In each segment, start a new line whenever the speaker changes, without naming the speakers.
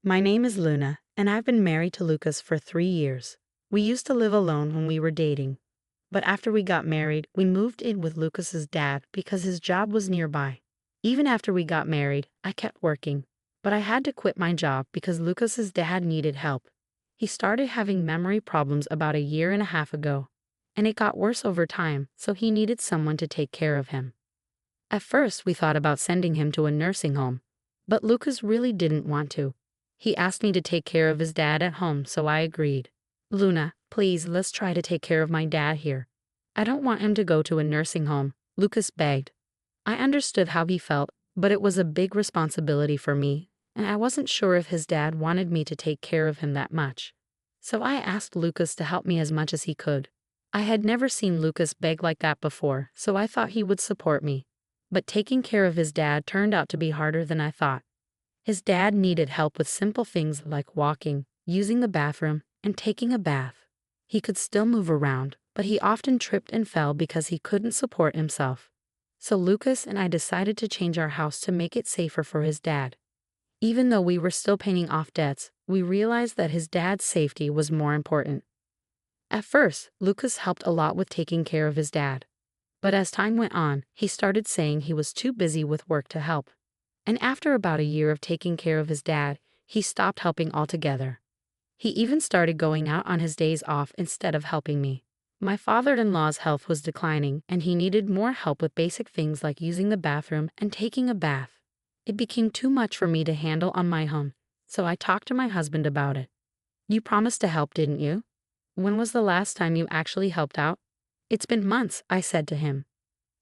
My name is Luna, and I've been married to Lucas for 3 years. We used to live alone when we were dating. But after we got married, we moved in with Lucas's dad because his job was nearby. Even after we got married, I kept working. But I had to quit my job because Lucas's dad needed help. He started having memory problems about a year and a half ago. And it got worse over time, so he needed someone to take care of him. At first, we thought about sending him to a nursing home. But Lucas really didn't want to. He asked me to take care of his dad at home, so I agreed. Luna, please, let's try to take care of my dad here. I don't want him to go to a nursing home, Lucas begged. I understood how he felt, but it was a big responsibility for me, and I wasn't sure if his dad wanted me to take care of him that much. So I asked Lucas to help me as much as he could. I had never seen Lucas beg like that before, so I thought he would support me. But taking care of his dad turned out to be harder than I thought. His dad needed help with simple things like walking, using the bathroom, and taking a bath. He could still move around, but he often tripped and fell because he couldn't support himself. So Lucas and I decided to change our house to make it safer for his dad. Even though we were still paying off debts, we realized that his dad's safety was more important. At first, Lucas helped a lot with taking care of his dad. But as time went on, he started saying he was too busy with work to help. And after about a year of taking care of his dad, he stopped helping altogether. He even started going out on his days off instead of helping me. My father-in-law's health was declining, and he needed more help with basic things like using the bathroom and taking a bath. It became too much for me to handle on my own, so I talked to my husband about it. You promised to help, didn't you? When was the last time you actually helped out? It's been months, I said to him.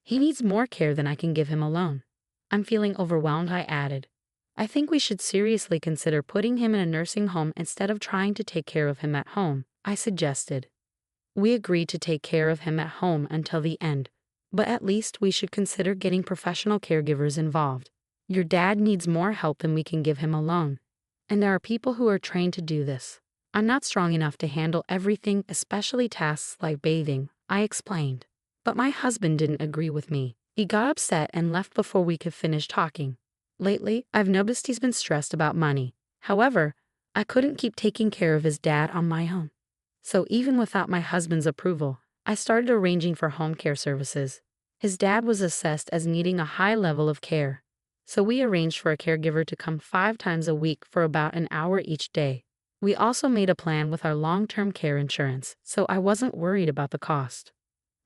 He needs more care than I can give him alone. I'm feeling overwhelmed, I added. I think we should seriously consider putting him in a nursing home instead of trying to take care of him at home, I suggested. We agreed to take care of him at home until the end, but at least we should consider getting professional caregivers involved. Your dad needs more help than we can give him alone, and there are people who are trained to do this. I'm not strong enough to handle everything, especially tasks like bathing, I explained. But my husband didn't agree with me. He got upset and left before we could finish talking. Lately, I've noticed he's been stressed about money. However, I couldn't keep taking care of his dad on my own. So even without my husband's approval, I started arranging for home care services. His dad was assessed as needing a high level of care. So we arranged for a caregiver to come 5 times a week for about an hour each day. We also made a plan with our long-term care insurance, so I wasn't worried about the cost.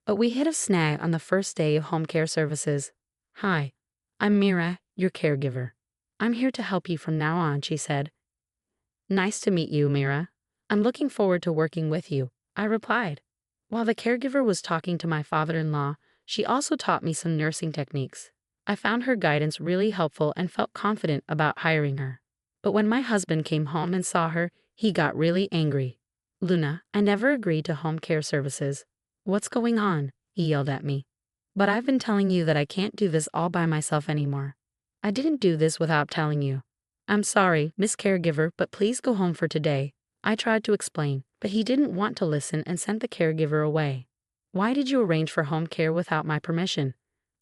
But we hit a snag on the first day of home care services. Hi, I'm Mira, your caregiver. I'm here to help you from now on, she said. Nice to meet you, Mira. I'm looking forward to working with you, I replied. While the caregiver was talking to my father-in-law, she also taught me some nursing techniques. I found her guidance really helpful and felt confident about hiring her. But when my husband came home and saw her, he got really angry. Luna, I never agreed to home care services. What's going on? He yelled at me. But I've been telling you that I can't do this all by myself anymore. I didn't do this without telling you. I'm sorry, Miss Caregiver, but please go home for today. I tried to explain, but he didn't want to listen and sent the caregiver away. Why did you arrange for home care without my permission?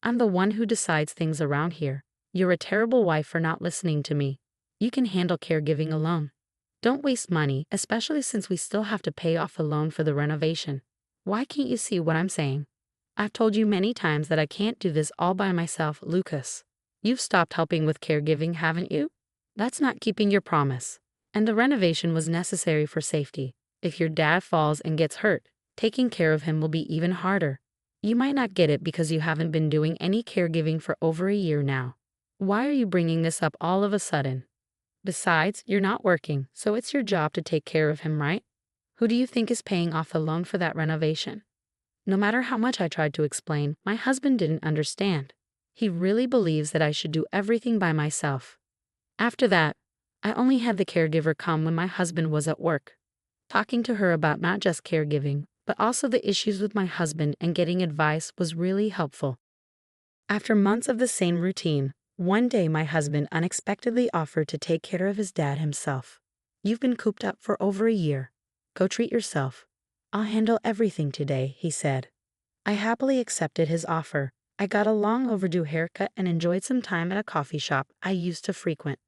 I'm the one who decides things around here. You're a terrible wife for not listening to me. You can handle caregiving alone. Don't waste money, especially since we still have to pay off the loan for the renovation. Why can't you see what I'm saying? I've told you many times that I can't do this all by myself, Lucas. You've stopped helping with caregiving, haven't you? That's not keeping your promise. And the renovation was necessary for safety. If your dad falls and gets hurt, taking care of him will be even harder. You might not get it because you haven't been doing any caregiving for over a year now. Why are you bringing this up all of a sudden? Besides, you're not working, so it's your job to take care of him, right? Who do you think is paying off the loan for that renovation? No matter how much I tried to explain, my husband didn't understand. He really believes that I should do everything by myself. After that, I only had the caregiver come when my husband was at work. Talking to her about not just caregiving, but also the issues with my husband and getting advice was really helpful. After months of the same routine, one day my husband unexpectedly offered to take care of his dad himself. You've been cooped up for over a year. Go treat yourself. I'll handle everything today, he said. I happily accepted his offer. I got a long overdue haircut and enjoyed some time at a coffee shop I used to frequent.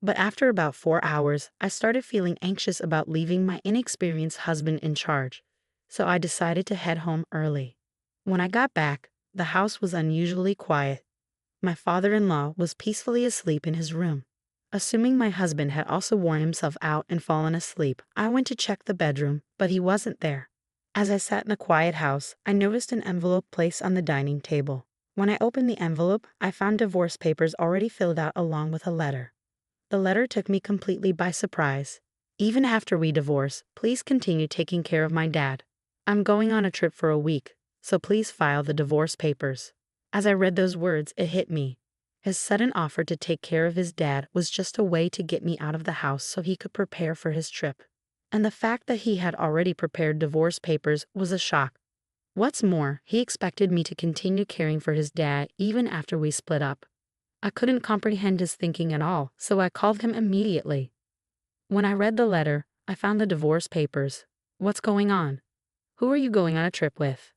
But after about 4 hours, I started feeling anxious about leaving my inexperienced husband in charge, so I decided to head home early. When I got back, the house was unusually quiet. My father-in-law was peacefully asleep in his room. Assuming my husband had also worn himself out and fallen asleep, I went to check the bedroom, but he wasn't there. As I sat in a quiet house, I noticed an envelope placed on the dining table. When I opened the envelope, I found divorce papers already filled out along with a letter. The letter took me completely by surprise. Even after we divorce, please continue taking care of my dad. I'm going on a trip for a week, so please file the divorce papers. As I read those words, it hit me. His sudden offer to take care of his dad was just a way to get me out of the house so he could prepare for his trip. And the fact that he had already prepared divorce papers was a shock. What's more, he expected me to continue caring for his dad even after we split up. I couldn't comprehend his thinking at all, so I called him immediately. When I read the letter, I found the divorce papers. What's going on? Who are you going on a trip with?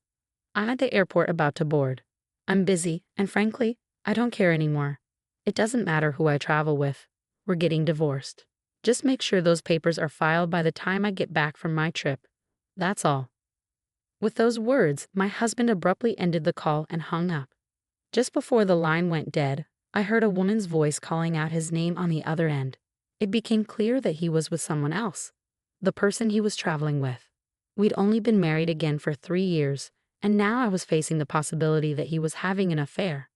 I'm at the airport about to board. I'm busy, and frankly, I don't care anymore. It doesn't matter who I travel with. We're getting divorced. Just make sure those papers are filed by the time I get back from my trip. That's all. With those words, my husband abruptly ended the call and hung up. Just before the line went dead, I heard a woman's voice calling out his name on the other end. It became clear that he was with someone else, the person he was traveling with. We'd only been married again for 3 years, and now I was facing the possibility that he was having an affair.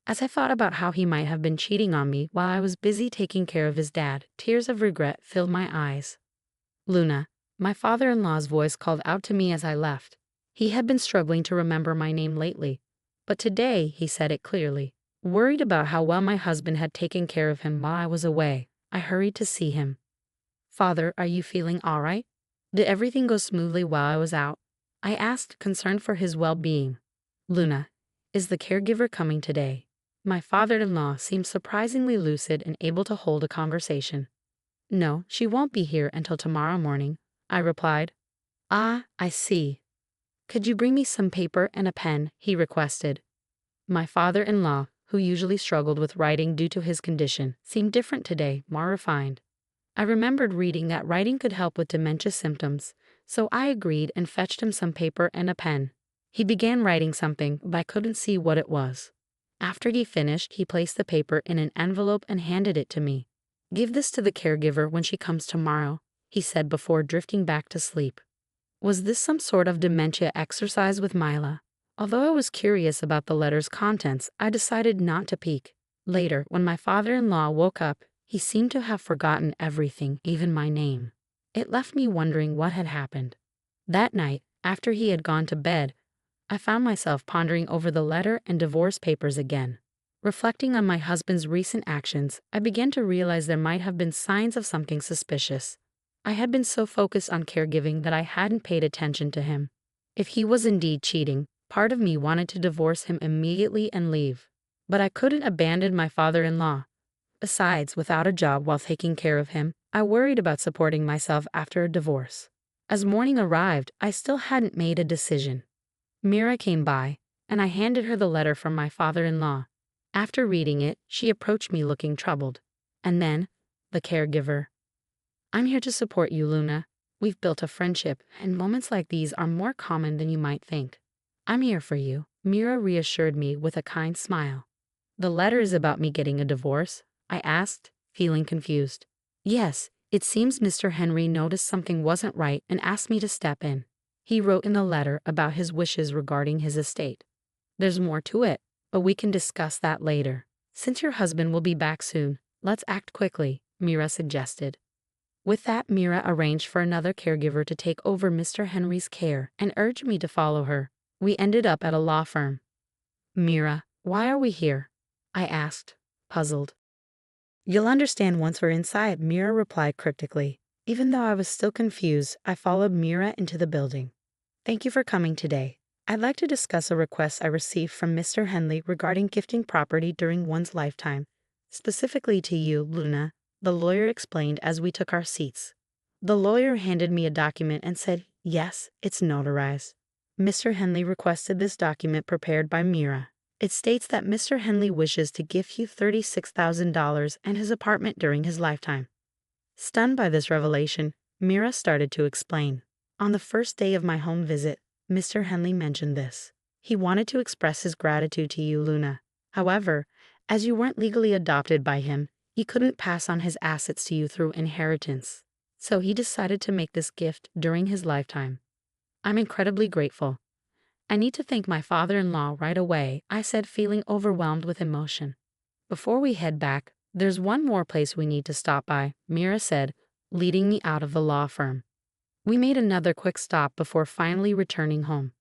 As I thought about how he might have been cheating on me while I was busy taking care of his dad, tears of regret filled my eyes. Luna, my father-in-law's voice called out to me as I left. He had been struggling to remember my name lately, but today he said it clearly. Worried about how well my husband had taken care of him while I was away, I hurried to see him. Father, are you feeling all right? Did everything go smoothly while I was out? I asked, concerned for his well-being. Luna, is the caregiver coming today? My father-in-law seemed surprisingly lucid and able to hold a conversation. No, she won't be here until tomorrow morning, I replied. Ah, I see. Could you bring me some paper and a pen? He requested. My father-in-law, who usually struggled with writing due to his condition, seemed different today, more refined. I remembered reading that writing could help with dementia symptoms, so I agreed and fetched him some paper and a pen. He began writing something, but I couldn't see what it was. After he finished, he placed the paper in an envelope and handed it to me. Give this to the caregiver when she comes tomorrow, he said before drifting back to sleep. Was this some sort of dementia exercise with Mila? Although I was curious about the letter's contents, I decided not to peek. Later, when my father-in-law woke up, he seemed to have forgotten everything, even my name. It left me wondering what had happened. That night, after he had gone to bed, I found myself pondering over the letter and divorce papers again. Reflecting on my husband's recent actions, I began to realize there might have been signs of something suspicious. I had been so focused on caregiving that I hadn't paid attention to him. If he was indeed cheating, part of me wanted to divorce him immediately and leave. But I couldn't abandon my father-in-law. Besides, without a job while taking care of him, I worried about supporting myself after a divorce. As morning arrived, I still hadn't made a decision. Mira came by, and I handed her the letter from my father-in-law. After reading it, she approached me looking troubled. And then, the caregiver. I'm here to support you, Luna. We've built a friendship, and moments like these are more common than you might think. I'm here for you, Mira reassured me with a kind smile. The letter is about me getting a divorce? I asked, feeling confused. Yes, it seems Mr. Henry noticed something wasn't right and asked me to step in. He wrote in the letter about his wishes regarding his estate. There's more to it, but we can discuss that later. Since your husband will be back soon, let's act quickly, Mira suggested. With that, Mira arranged for another caregiver to take over Mr. Henry's care and urged me to follow her. We ended up at a law firm. Mira, why are we here? I asked, puzzled. You'll understand once we're inside, Mira replied cryptically. Even though I was still confused, I followed Mira into the building. Thank you for coming today. I'd like to discuss a request I received from Mr. Henley regarding gifting property during one's lifetime. Specifically to you, Luna, the lawyer explained as we took our seats. The lawyer handed me a document and said, yes, it's notarized. Mr. Henley requested this document prepared by Mira. It states that Mr. Henley wishes to gift you $36,000 and his apartment during his lifetime. Stunned by this revelation, Mira started to explain. On the first day of my home visit, Mr. Henley mentioned this. He wanted to express his gratitude to you, Luna. However, as you weren't legally adopted by him, he couldn't pass on his assets to you through inheritance. So he decided to make this gift during his lifetime. I'm incredibly grateful. I need to thank my father-in-law right away, I said, feeling overwhelmed with emotion. Before we head back, there's one more place we need to stop by, Mira said, leading me out of the law firm. We made another quick stop before finally returning home.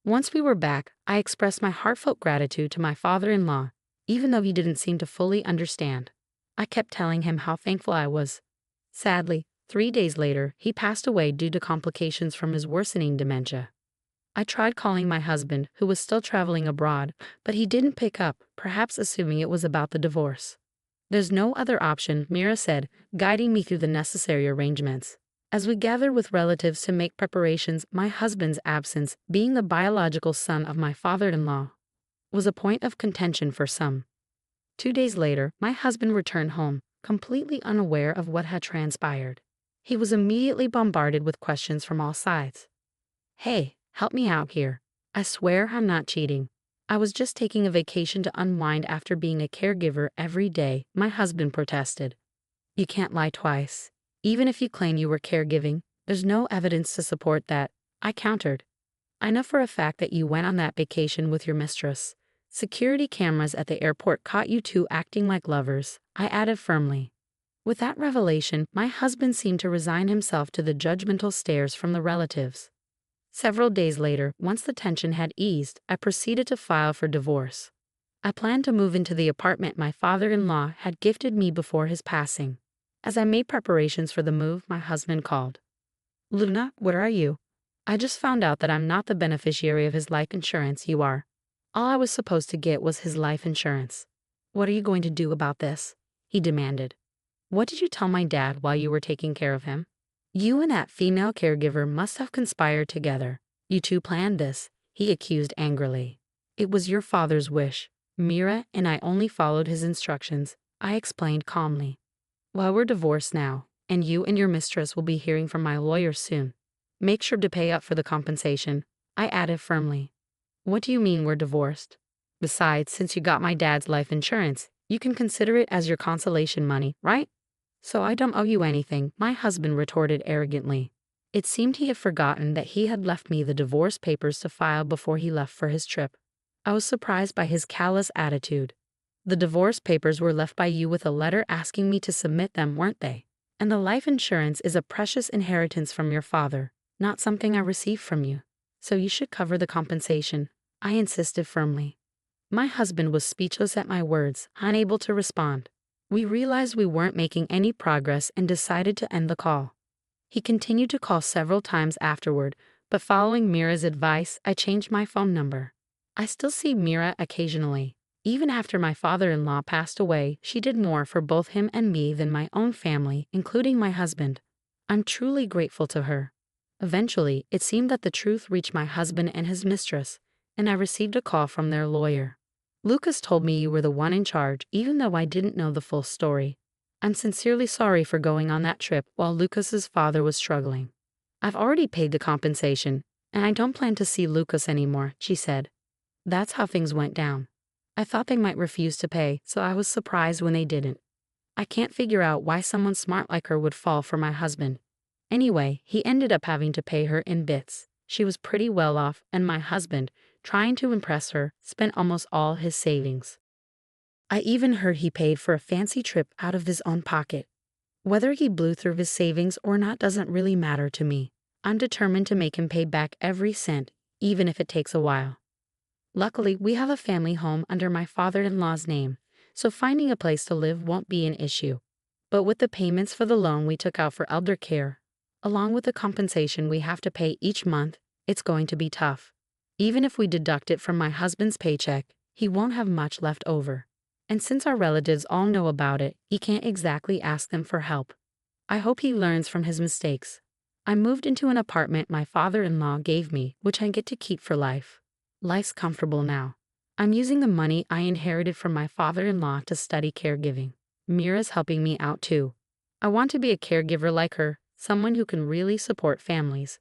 Once we were back, I expressed my heartfelt gratitude to my father-in-law, even though he didn't seem to fully understand. I kept telling him how thankful I was. Sadly, 3 days later, he passed away due to complications from his worsening dementia. I tried calling my husband, who was still traveling abroad, but he didn't pick up, perhaps assuming it was about the divorce. There's no other option, Mira said, guiding me through the necessary arrangements. As we gathered with relatives to make preparations, my husband's absence, being the biological son of my father-in-law, was a point of contention for some. 2 days later, my husband returned home, completely unaware of what had transpired. He was immediately bombarded with questions from all sides. Hey, help me out here. I swear I'm not cheating. I was just taking a vacation to unwind after being a caregiver every day, my husband protested. You can't lie twice. Even if you claim you were caregiving, there's no evidence to support that, I countered. I know for a fact that you went on that vacation with your mistress. Security cameras at the airport caught you two acting like lovers, I added firmly. With that revelation, my husband seemed to resign himself to the judgmental stares from the relatives. Several days later, once the tension had eased, I proceeded to file for divorce. I planned to move into the apartment my father-in-law had gifted me before his passing. As I made preparations for the move, my husband called. Luna, where are you? I just found out that I'm not the beneficiary of his life insurance, you are. All I was supposed to get was his life insurance. What are you going to do about this? He demanded. What did you tell my dad while you were taking care of him? You and that female caregiver must have conspired together. You two planned this, he accused angrily. It was your father's wish. Mira and I only followed his instructions, I explained calmly. Well, we're divorced now, and you and your mistress will be hearing from my lawyer soon. Make sure to pay up for the compensation, I added firmly. What do you mean we're divorced? Besides, since you got my dad's life insurance, you can consider it as your consolation money, right? So I don't owe you anything, my husband retorted arrogantly. It seemed he had forgotten that he had left me the divorce papers to file before he left for his trip. I was surprised by his callous attitude. The divorce papers were left by you with a letter asking me to submit them, weren't they? And the life insurance is a precious inheritance from your father, not something I received from you. So you should cover the compensation, I insisted firmly. My husband was speechless at my words, unable to respond. We realized we weren't making any progress and decided to end the call. He continued to call several times afterward, but following Mira's advice, I changed my phone number. I still see Mira occasionally. Even after my father-in-law passed away, she did more for both him and me than my own family, including my husband. I'm truly grateful to her. Eventually, it seemed that the truth reached my husband and his mistress, and I received a call from their lawyer. Lucas told me you were the one in charge, even though I didn't know the full story. I'm sincerely sorry for going on that trip while Lucas's father was struggling. I've already paid the compensation, and I don't plan to see Lucas anymore, she said. That's how things went down. I thought they might refuse to pay, so I was surprised when they didn't. I can't figure out why someone smart like her would fall for my husband. Anyway, he ended up having to pay her in bits. She was pretty well off, and my husband, trying to impress her, spent almost all his savings. I even heard he paid for a fancy trip out of his own pocket. Whether he blew through his savings or not doesn't really matter to me. I'm determined to make him pay back every cent, even if it takes a while. Luckily, we have a family home under my father-in-law's name, so finding a place to live won't be an issue. But with the payments for the loan we took out for elder care, along with the compensation we have to pay each month, it's going to be tough. Even if we deduct it from my husband's paycheck, he won't have much left over. And since our relatives all know about it, he can't exactly ask them for help. I hope he learns from his mistakes. I moved into an apartment my father-in-law gave me, which I get to keep for life. Life's comfortable now. I'm using the money I inherited from my father-in-law to study caregiving. Mira's helping me out too. I want to be a caregiver like her, someone who can really support families.